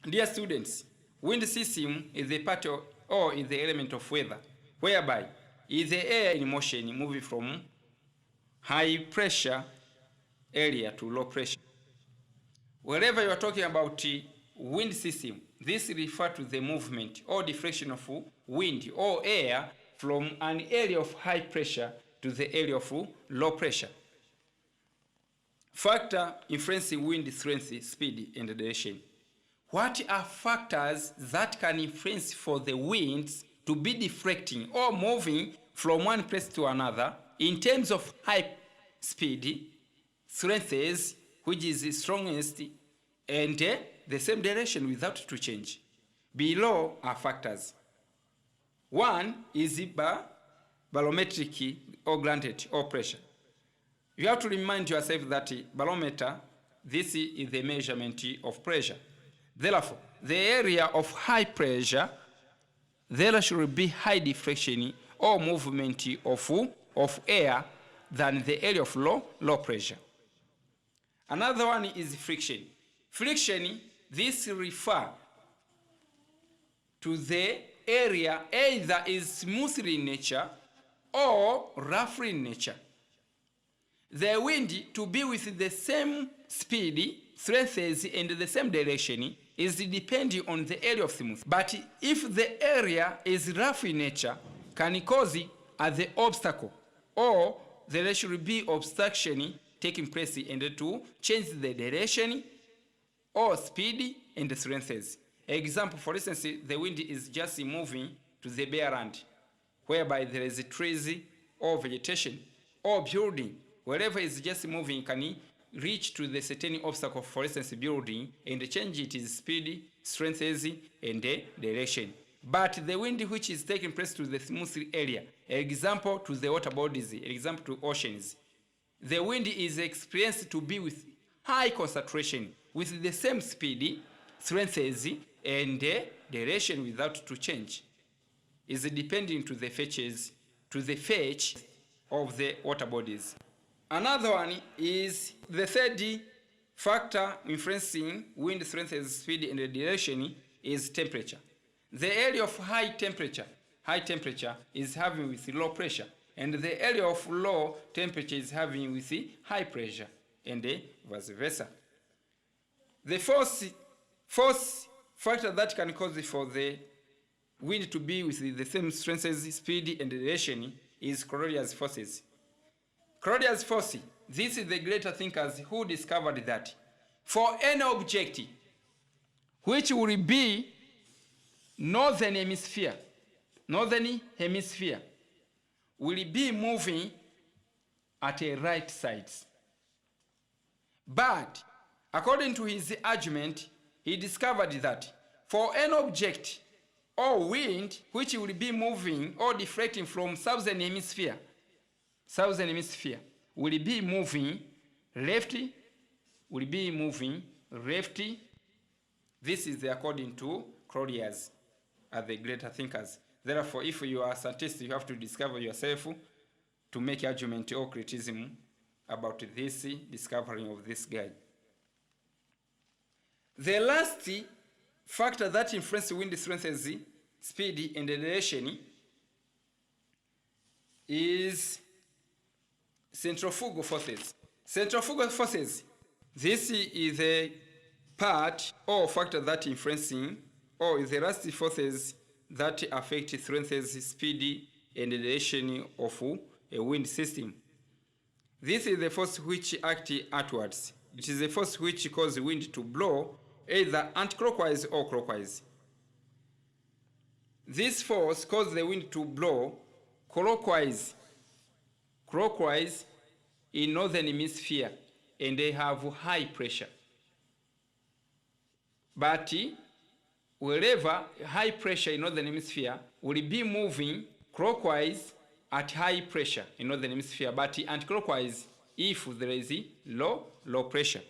Dear students, wind system is a part of, or is the element of weather, whereby is the air in motion moving from high pressure area to low pressure. Wherever you are talking about wind system, this refers to the movement or deflection of wind or air from an area of high pressure to the area of low pressure. Factor influencing wind strength, speed, and direction. What are factors that can influence for the winds to be deflecting or moving from one place to another in terms of high speed, strengths, which is the strongest, and the same direction without to change? Below are factors. One is barometric or granted or pressure. You have to remind yourself that barometer, this is the measurement of pressure. Therefore, the area of high pressure, there should be high deflection or movement of air than the area of low pressure. Another one is friction. Friction, this refers to the area either is smoothly in nature or roughly in nature. The wind to be with the same speed, strengths, and the same direction is depending on the area of smooth. But if the area is rough in nature, can cause the obstacle, or there should be obstruction taking place and to change the direction or speed and the strengths. Example, for instance, the wind is just moving to the bare land, whereby there is trees or vegetation or building. Wherever it's just moving, can reach to the certain obstacle, for instance, building, and change its speed, strengths, and direction. But the wind which is taking place to the smooth area, example to the water bodies, example to oceans, the wind is experienced to be with high concentration, with the same speed, strengths, and direction without to change. Is depending to the fetch of the water bodies. Another one is the third factor influencing wind strength, speed, and direction is temperature. The area of high temperature is having with low pressure, and the area of low temperature is having with high pressure, and vice versa. The fourth factor that can cause for the wind to be with the same strength, speed, and direction is Coriolis forces. Coriolis force, this is the greater thinkers who discovered that for any object which will be northern hemisphere will be moving at a right side. But according to his argument, he discovered that for any object or wind which will be moving or deflecting from southern hemisphere will be moving left. This is according to Coriolis, are the greater thinkers. Therefore, if you are a scientist, you have to discover yourself to make argument or criticism about this discovery of this guy. The last factor that influences wind strength, speed, and direction is centrifugal forces. Centrifugal forces, this is a part or factor that influencing, or is the last forces that affect strength, speed, and direction of a wind system. This is the force which acts outwards. It is the force which causes wind to blow either anti-clockwise or clockwise. This force causes the wind to blow clockwise in northern hemisphere, and they have high pressure. But wherever high pressure in northern hemisphere will be moving clockwise at high pressure in northern hemisphere, but anti-clockwise if there is low pressure.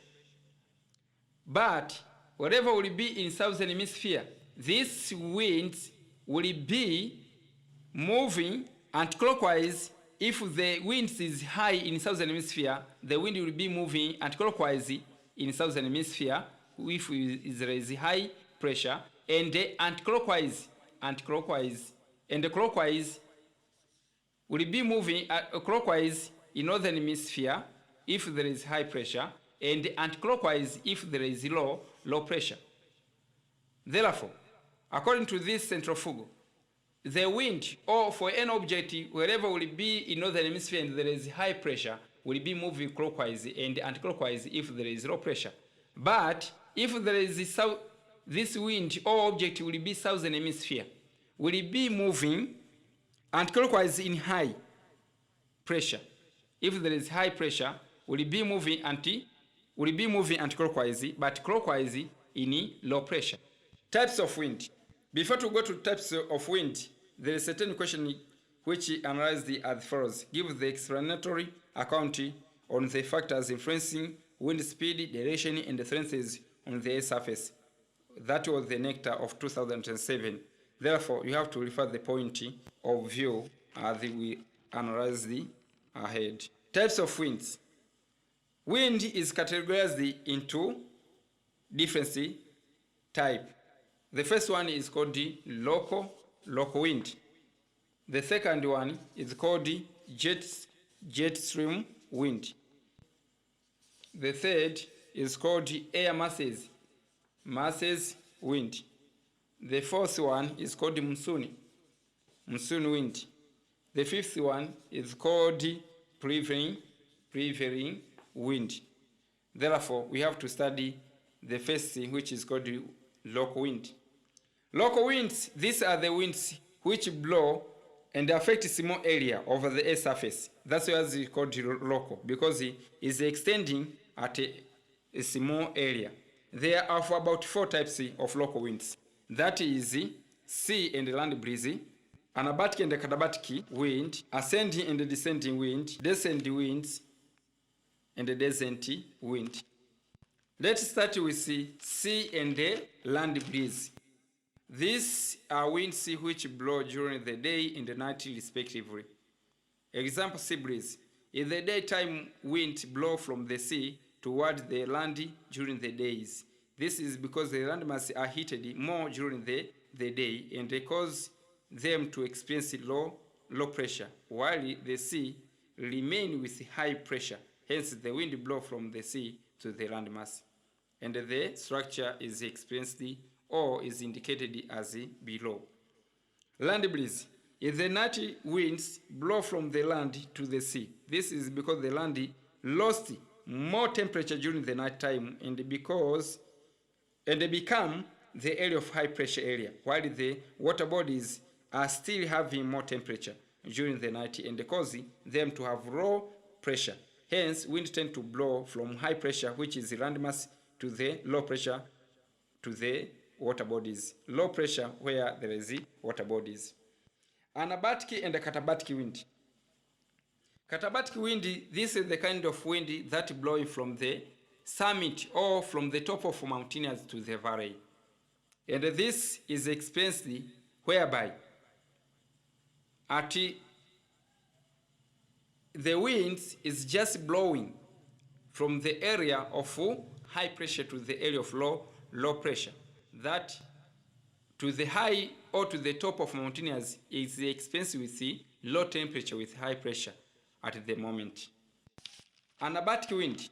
But wherever will be in southern hemisphere, these winds will be moving anti-clockwise. If the wind is high in southern hemisphere, the wind will be moving anti-clockwise in southern hemisphere if there is high pressure, and anticlockwise and clockwise will be moving clockwise in northern hemisphere if there is high pressure, and anticlockwise if there is low pressure. Therefore, according to this centrifugal, the wind, or for any object wherever will be in northern hemisphere and there is high pressure, will be moving clockwise and anticlockwise if there is low pressure. But if there is this wind or object will be southern hemisphere, will be moving anticlockwise in high pressure. If there is high pressure, will be moving anticlockwise, but clockwise in low pressure. Types of wind. Before to go to types of wind, there is a certain question which analyzes as follows. Give the explanatory account on the factors influencing wind speed, direction, and the strengths on the air surface. That was the nectar of 2007. Therefore, you have to refer the point of view as we analyze the ahead. Types of winds. Wind is categorized into different types. The first one is called the local wind. The second one is called the jetstream wind. The third is called the air masses wind. The fourth one is called the monsoon wind. The fifth one is called the prevailing wind. Therefore, we have to study the first thing, which is called the local wind. Local winds, these are the winds which blow and affect a small area over the air surface. That's why it's called local, because it is extending at a small area. There are about 4 types of local winds. That is sea and land breeze, anabatic and katabatic wind, ascending and descending wind, descending winds, and the descent wind. Let's start with sea and land breeze. These are winds which blow during the day and the night respectively. Example, sea breeze. In the daytime, wind blow from the sea toward the land during the days. This is because the landmasses are heated more during the day, and they cause them to experience low pressure, while the sea remain with high pressure. Hence, the wind blow from the sea to the landmass, and the structure is experienced or is indicated as below. Land breeze. If the night winds blow from the land to the sea, this is because the land lost more temperature during the night time and they become the area of high pressure area, while the water bodies are still having more temperature during the night and causing them to have low pressure. Hence, wind tend to blow from high pressure, which is the landmass, to the low pressure, to the water bodies. Low pressure where there is water bodies. Anabatic and katabatic wind. Katabatic wind, this is the kind of wind that blowing from the summit or from the top of mountains to the valley. And this is experienced whereby the wind is just blowing from the area of high pressure to the area of low pressure. That to the high or to the top of mountains is experienced with the low temperature with high pressure at the moment. Anabatic wind.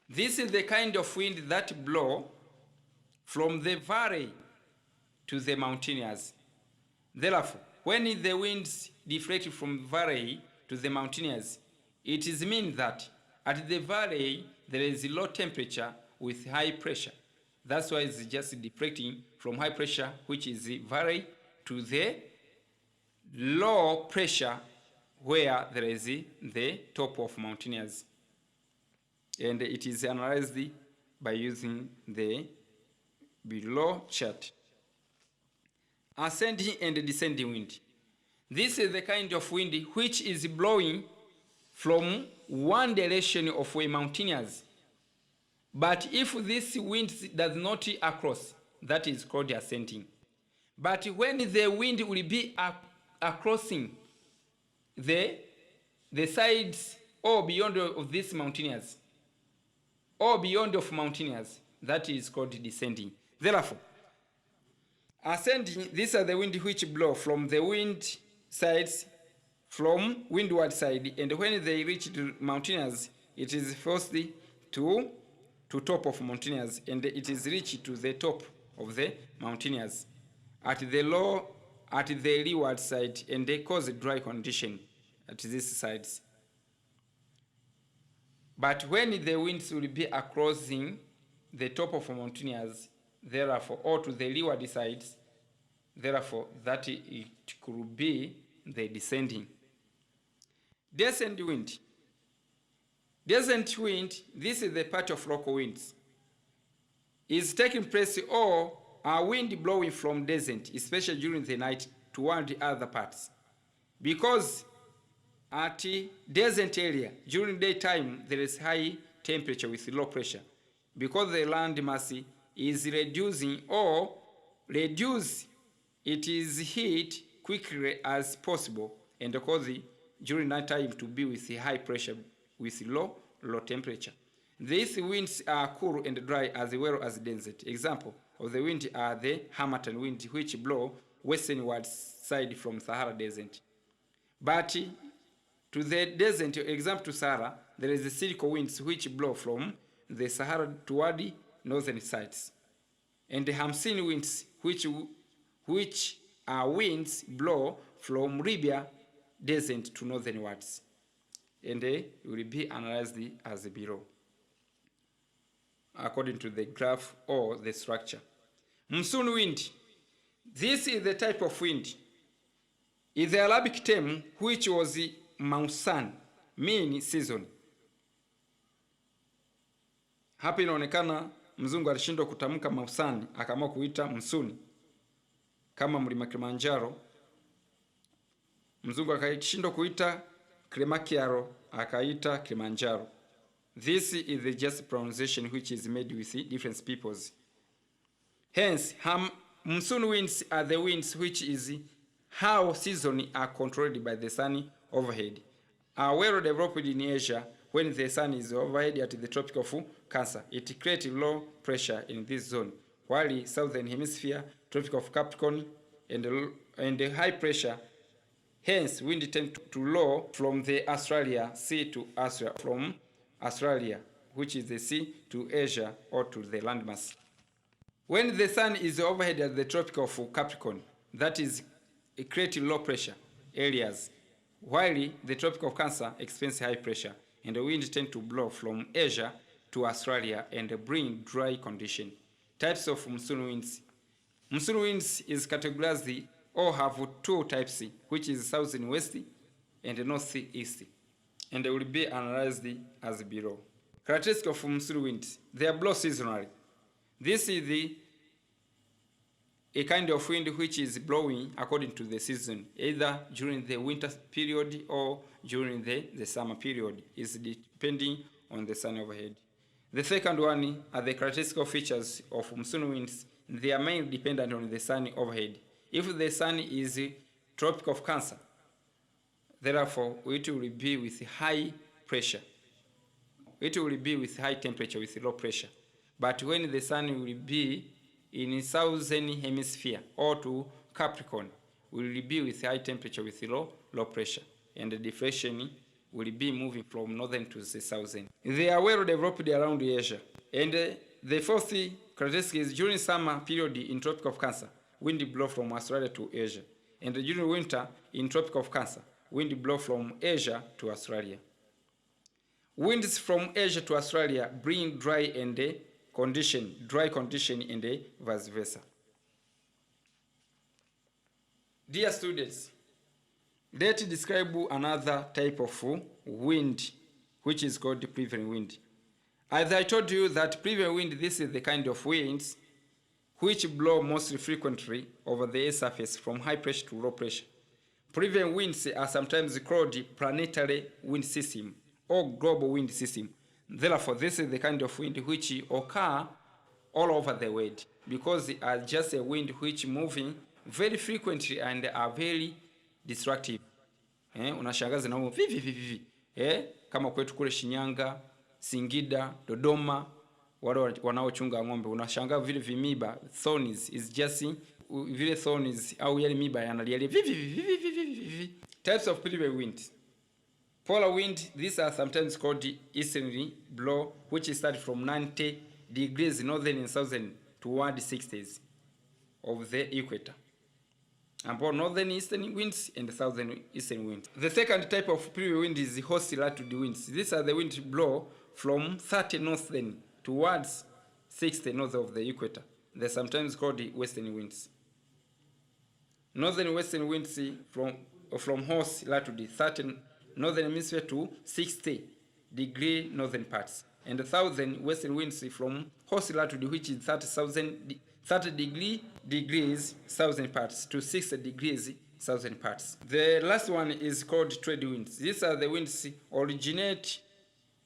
This is the kind of wind that blow from the valley to the mountains. Therefore, when the winds deflect from valley to the mountains, it is mean that at the valley there is low temperature with high pressure. That's why it's just deflecting from high pressure, which is the valley, to the low pressure where there is the top of mountains. And it is analyzed by using the below chart. Ascending and descending wind. This is the kind of wind which is blowing from one direction of a mountainous. But if this wind does not across, that is called ascending. But when the wind will be crossing the sides or beyond of these mountainous, or beyond of mountainous, that is called descending. Therefore, Ascending, these are the wind which blow from the wind sides, from windward side, and when they reach the mountainous, it is first to top of mountainous, and it is reached to the top of the mountainous at the leeward side, and they cause dry condition at these sides. But when the winds will be crossing the top of mountainous, therefore, or to the leeward sides, therefore, that it could be the descending. Descent wind. Descent wind, this is the part of local winds, is taking place or a wind blowing from descent, especially during the night, toward the other parts. Because at descent area, during daytime, there is high temperature with low pressure. Because the land mass is reducing or reduce its heat quickly as possible, and cause during night time to be with high pressure with low temperature. These winds are cool and dry as well as desert. Example of the wind are the Harmattan wind, which blow westernward side from Sahara Desert. But to the desert, example to Sahara, there is the cyclical winds which blow from the Sahara toward the northern sides, and the Hamsin winds which are winds blow from Libya descent to northernwards, and they will be analyzed as below according to the graph or the structure. Monsoon wind. This is the type of wind. Is the Arabic term which was Monsoon, mean season. Hapa inaonekana mzungu alishindwa kutamka Monsoon, akaamua kuita Monsoon. Kama mlima Kilimanjaro, mzungu akashindwa kuita Kilimanjaro, akaita Kilimanjaro. This is the just pronunciation which is made with different peoples. Hence, monsoon winds are the winds which is how seasons are controlled by the sun overhead. Are well developed in Asia. When the sun is overhead at the Tropic of Cancer, it creates low pressure in this zone, while the southern hemisphere, Tropic of Capricorn, and high pressure. Hence, wind tend to low from the Australia Sea to Australia, from Australia, which is the sea, to Asia or to the landmass. When the sun is overhead at the Tropic of Capricorn, that is creating low pressure areas, while the Tropic of Cancer experiences high pressure, and the wind tend to blow from Asia to Australia and bring dry condition. Types of monsoon winds. Monsoon winds is categorized or have two types, which is south and west and northeast, and they will be analyzed as below. Characteristics of monsoon winds. They are blow seasonally. This is a kind of wind which is blowing according to the season, either during the winter period or during the summer period, is depending on the sun overhead. The second one are the characteristic features of monsoon winds. They are mainly dependent on the sun overhead. If the sun is Tropic of Cancer, therefore it will be with high pressure. It will be with high temperature with low pressure. But when the sun will be in southern hemisphere or to Capricorn, will be with high temperature with low pressure, and the deflection will be moving from northern to the southern. They are well developed around Asia. And the fourth characteristic is during summer period in Tropic of Cancer, wind blow from Australia to Asia. And during winter in Tropic of Cancer, wind blow from Asia to Australia. Winds from Asia to Australia bring dry condition and vice versa. Dear students, let's describe another type of wind which is called prevailing wind. As I told you that prevailing wind, this is the kind of winds which blow most frequently over the air surface from high pressure to low pressure. Prevailing winds are sometimes called planetary wind system or global wind system. Therefore, this is the kind of wind which occur all over the world, because they are just a wind which moving very frequently and are very destructive. Unashangaza na vivi kama kwetu kule Shinyanga, Singida, Dodoma, wale wanaochunga ng'ombe, unashangaa vile vimiba thorns is just vile thorns au yale miba yanalialia vivi. Types of prevailing winds. Polar wind, these are sometimes called easterly blow, which start from 90 degrees northern and southern toward 60s of the equator. And both northern eastern winds and southern eastern winds. The second type of prevailing wind is the host latitude winds. These are the winds blow from 30 northern towards 60 north of the equator. They're sometimes called the western winds. Northern western winds from host latitude 30 northern hemisphere to 60 degree northern parts, and the southern western winds from host latitude, which is 30 degrees southern parts to 60 degrees southern parts. The last one is called trade winds. These are the winds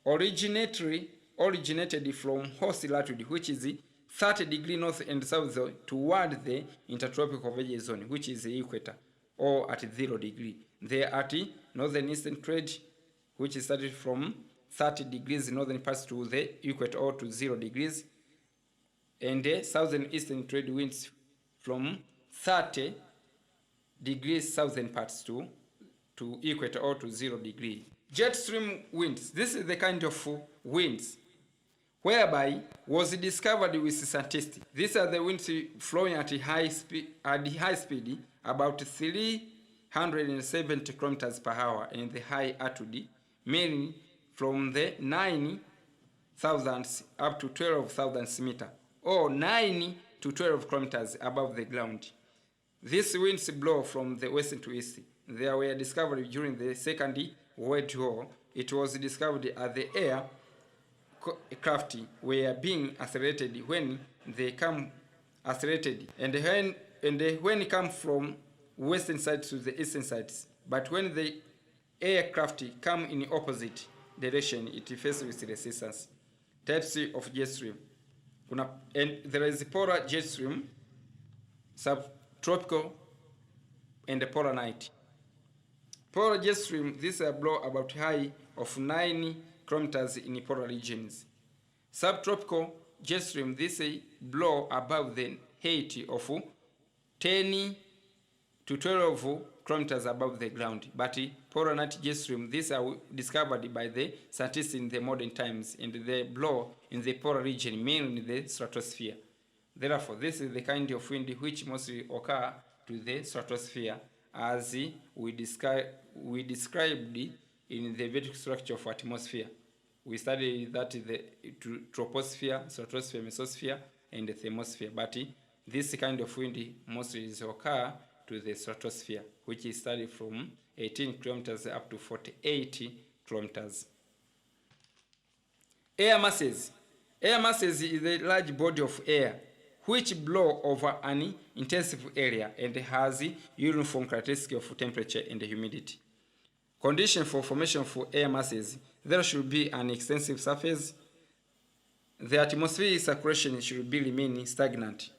originated from host latitude, which is 30 degree north and south toward the intertropical vegetable zone, which is the equator, or at 0 degree. They are at northern eastern trade, which is started from 30 degrees northern parts to the equator, or to 0 degrees, and the southern eastern trade winds from 30 degrees southern parts to equator, or to 0 degree. Jetstream winds. This is the kind of winds whereby was discovered with scientists. These are the winds flowing at high speed, about 370 kilometers per hour, and the high altitude, meaning from the 9,000 up to 12,000 meters, or 9 to 12 kilometers above the ground. These winds blow from the west to east. They were discovered during the Second World War. It was discovered as the aircraft were being accelerated when they come accelerated, and when it come from western side to the eastern sides. But when the aircraft come in opposite direction, it faces with resistance. Types of jet stream. And there is polar jet stream, subtropical, and the polar night. Polar jet stream, these are blow about high of 9 kilometers in polar regions. Subtropical jet stream, this blow above the height of 10 to 12 kilometers above the ground. But polar night jet stream, these are discovered by the scientists in the modern times, and they blow in the polar region, mainly in the stratosphere. Therefore, this is the kind of wind which mostly occur to the stratosphere, as we described in the basic structure of atmosphere. We studied that the troposphere, stratosphere, mesosphere, and the thermosphere. But this kind of wind mostly is occur to the stratosphere, which is studied from 18 kilometers up to 48 kilometers. Air masses. Air masses is a large body of air which blow over an intensive area and has uniform characteristics of temperature and humidity. Condition for formation for air masses: there should be an extensive surface. The atmospheric circulation should be remain stagnant.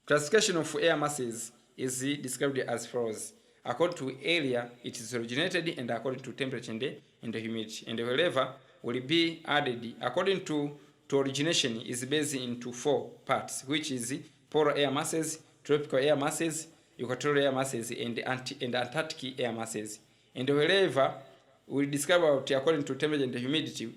Classification of air masses is described as follows: according to area it is originated, and according to temperature and the humidity, and wherever will be added according to origination is based into 4 parts, which is polar air masses, tropical air masses, equatorial air masses, and Antarctic air masses. And wherever we discover according to temperature and humidity,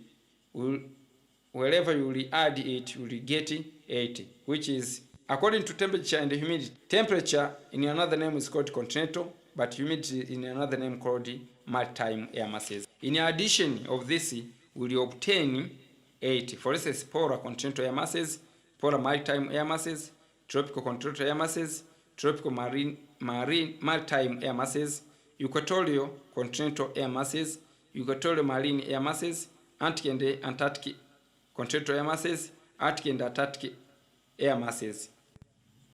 wherever you will add it, you will get 80, which is according to temperature and humidity. Temperature in another name is called continental, but humidity in another name called maritime air masses. In addition of this, we will obtain 80. For instance, polar continental air masses, polar maritime air masses, tropical continental air masses, tropical marine maritime air masses, equatorial continental air masses, equatorial marine air masses, Arctic and Antarctic continental air masses, Arctic and Antarctic air masses.